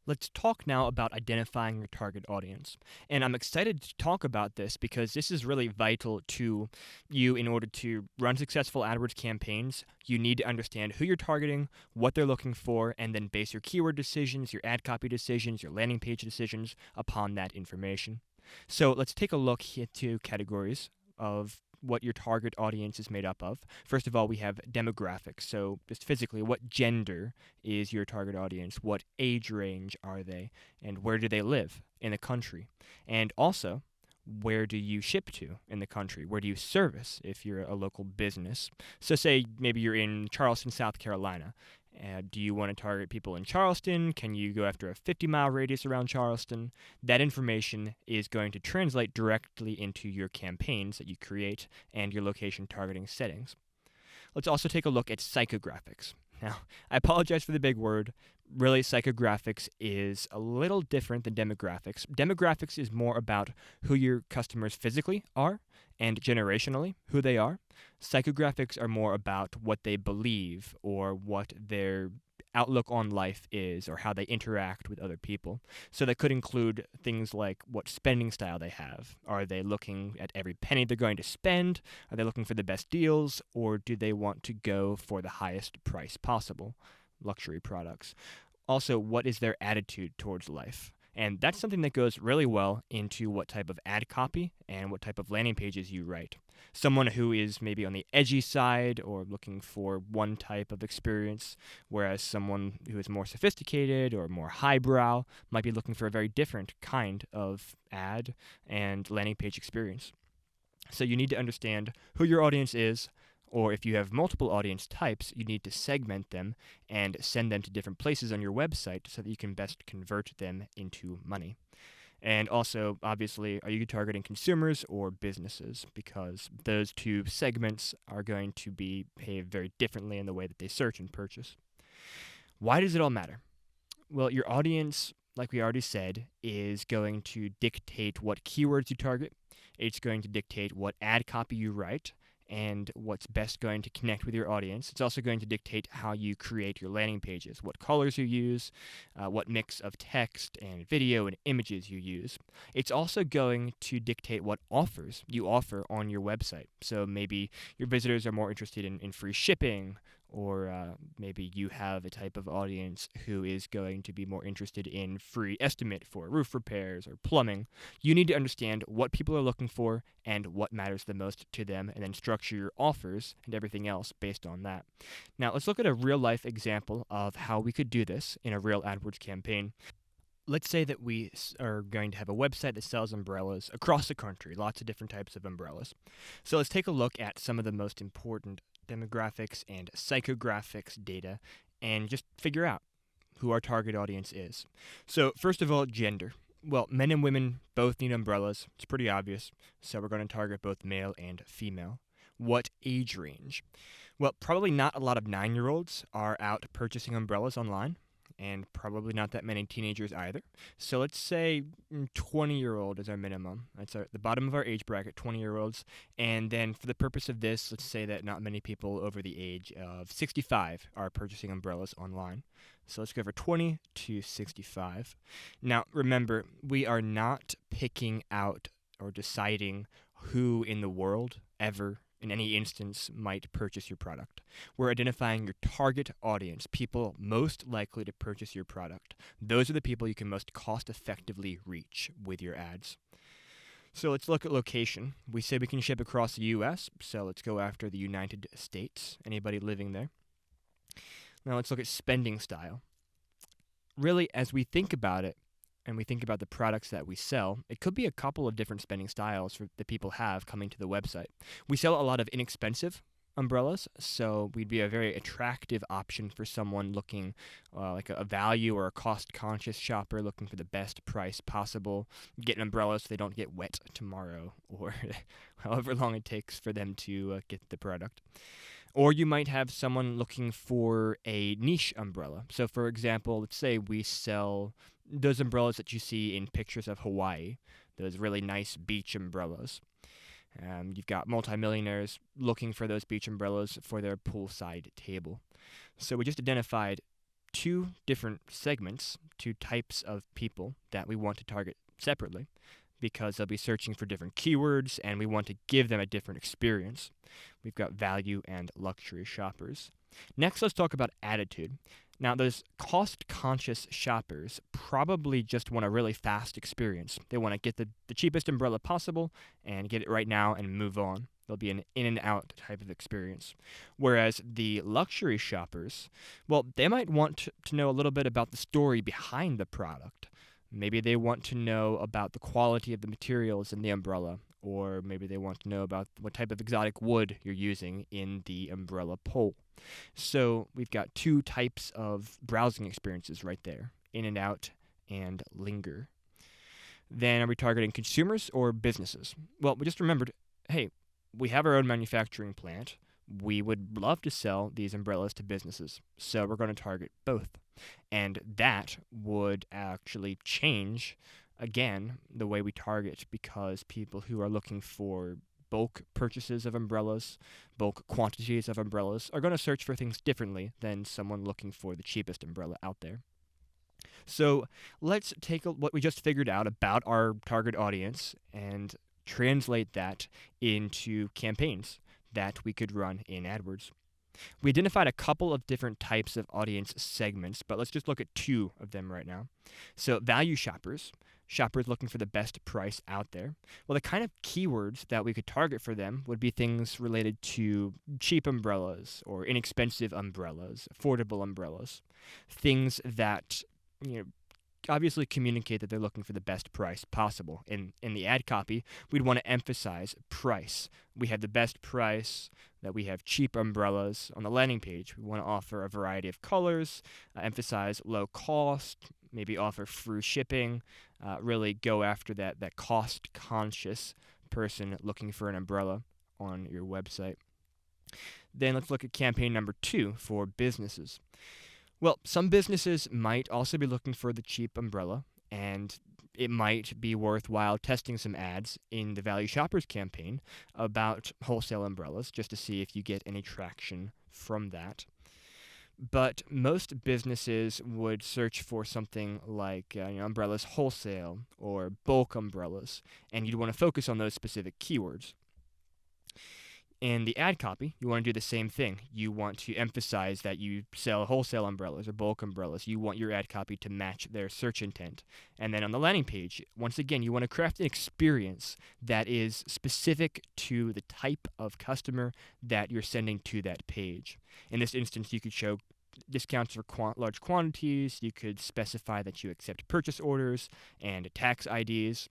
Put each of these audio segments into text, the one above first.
Let's talk now about identifying your target audience. And I'm excited to talk about this because this is really vital to you in order to run successful AdWords campaigns. You need to understand who you're targeting, what they're looking for, and then base your keyword decisions, your ad copy decisions, your landing page decisions upon that information. So let's take a look here to categories of what your target audience is made up of. First of all, we have demographics. So, just physically, what gender is your target audience? What age range are they? And where do they live in the country? And also, where do you ship to in the country? Where do you service if you're a local business? So, say maybe you're in Charleston, South Carolina. Do you want to target people in Charleston? Can you go after a 50-mile radius around Charleston? That information is going to translate directly into your campaigns that you create and your location targeting settings. Let's also take a look at psychographics. Now, I apologize for the big word. Really, psychographics is a little different than demographics. Demographics is more about who your customers physically are and generationally who they are. Psychographics are more about what they believe or what their outlook on life is or how they interact with other people. So that could include things like what spending style they have. Are they looking at every penny they're going to spend? Are they looking for the best deals? Or do they want to go for the highest price possible? Luxury products. Also, what is their attitude towards life? And that's something that goes really well into what type of ad copy and what type of landing pages you write. Someone who is maybe on the edgy side or looking for one type of experience, whereas someone who is more sophisticated or more highbrow might be looking for a very different kind of ad and landing page experience. So you need to understand who your audience is, or if you have multiple audience types, you need to segment them and send them to different places on your website so that you can best convert them into money. And also, obviously, are you targeting consumers or businesses? Because those two segments are going to behave very differently in the way that they search and purchase. Why does it all matter? Well, your audience, like we already said, is going to dictate what keywords you target. It's going to dictate what ad copy you write and what's best going to connect with your audience. It's also going to dictate how you create your landing pages, what colors you use, what mix of text and video and images you use. It's also going to dictate what offers you offer on your website. So maybe your visitors are more interested in free shipping, or maybe you have a type of audience who is going to be more interested in free estimate for roof repairs or plumbing. You need to understand what people are looking for and what matters the most to them, and then structure your offers and everything else based on that. Now, let's look at a real life example of how we could do this in a real AdWords campaign. Let's say that we are going to have a website that sells umbrellas across the country, lots of different types of umbrellas. So let's take a look at some of the most important demographics and psychographics data and just figure out who our target audience is. So, first of all, gender. Well, men and women both need umbrellas. It's pretty obvious. So, we're going to target both male and female. What age range? Well, probably not a lot of 9-year-olds are out purchasing umbrellas online, and probably not that many teenagers either. So let's say 20-year-old is our minimum. That's the bottom of our age bracket, 20-year-olds. And then for the purpose of this, let's say that not many people over the age of 65 are purchasing umbrellas online. So let's go for 20 to 65. Now, remember, we are not picking out or deciding who in the world ever in any instance might purchase your product. We're identifying your target audience, people most likely to purchase your product. Those are the people you can most cost effectively reach with your ads. So let's look at location. We say we can ship across the US, so let's go after the United States. Anybody living there? Now let's look at spending style. Really, as we think about it, and we think about the products that we sell, it could be a couple of different spending styles that people have coming to the website. We sell a lot of inexpensive umbrellas, so we'd be a very attractive option for someone looking like a value or a cost-conscious shopper looking for the best price possible, get an umbrella so they don't get wet tomorrow, or however long it takes for them to get the product. Or you might have someone looking for a niche umbrella. So, for example, let's say we sell those umbrellas that you see in pictures of Hawaii, those really nice beach umbrellas. You've got multimillionaires looking for those beach umbrellas for their poolside table. So we just identified two different segments, two types of people that we want to target separately because they'll be searching for different keywords and we want to give them a different experience. We've got value and luxury shoppers. Next, let's talk about attitude. Now, those cost-conscious shoppers probably just want a really fast experience. They want to get the cheapest umbrella possible and get it right now and move on. There'll be an in and out type of experience. Whereas the luxury shoppers, well, they might want to know a little bit about the story behind the product. Maybe they want to know about the quality of the materials in the umbrella, or maybe they want to know about what type of exotic wood you're using in the umbrella pole. So we've got two types of browsing experiences right there, in and out and linger. Then are we targeting consumers or businesses? Well, we just remembered, hey, we have our own manufacturing plant. We would love to sell these umbrellas to businesses, so we're going to target both. And that would actually change, again, the way we target, because people who are looking for bulk purchases of umbrellas, bulk quantities of umbrellas, are going to search for things differently than someone looking for the cheapest umbrella out there. So let's take what we just figured out about our target audience and translate that into campaigns that we could run in AdWords. We identified a couple of different types of audience segments, but let's just look at two of them right now. So value shoppers looking for the best price out there. Well, the kind of keywords that we could target for them would be things related to cheap umbrellas or inexpensive umbrellas, affordable umbrellas, things that, obviously communicate that they're looking for the best price possible. In the ad copy, we'd want to emphasize price. We have the best price, that we have cheap umbrellas. On the landing page, we want to offer a variety of colors, emphasize low cost, maybe offer free shipping, really go after that cost-conscious person looking for an umbrella on your website. Then let's look at campaign number 2 for businesses. Well, some businesses might also be looking for the cheap umbrella, and it might be worthwhile testing some ads in the Value Shoppers campaign about wholesale umbrellas just to see if you get any traction from that. But most businesses would search for something like umbrellas wholesale or bulk umbrellas, and you'd want to focus on those specific keywords. In the ad copy, you want to do the same thing. You want to emphasize that you sell wholesale umbrellas or bulk umbrellas. You want your ad copy to match their search intent. And then on the landing page, once again, you want to craft an experience that is specific to the type of customer that you're sending to that page. In this instance, you could show discounts for large quantities. You could specify that you accept purchase orders and tax IDs.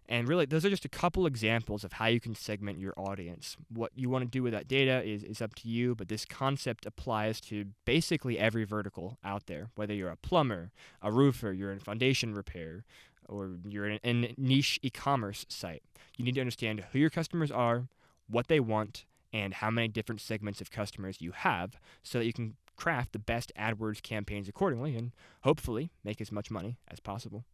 And really, those are just a couple examples of how you can segment your audience. What you want to do with that data is up to you, but this concept applies to basically every vertical out there, whether you're a plumber, a roofer, you're in foundation repair, or you're in a niche e-commerce site. You need to understand who your customers are, what they want, and how many different segments of customers you have so that you can craft the best AdWords campaigns accordingly and hopefully make as much money as possible.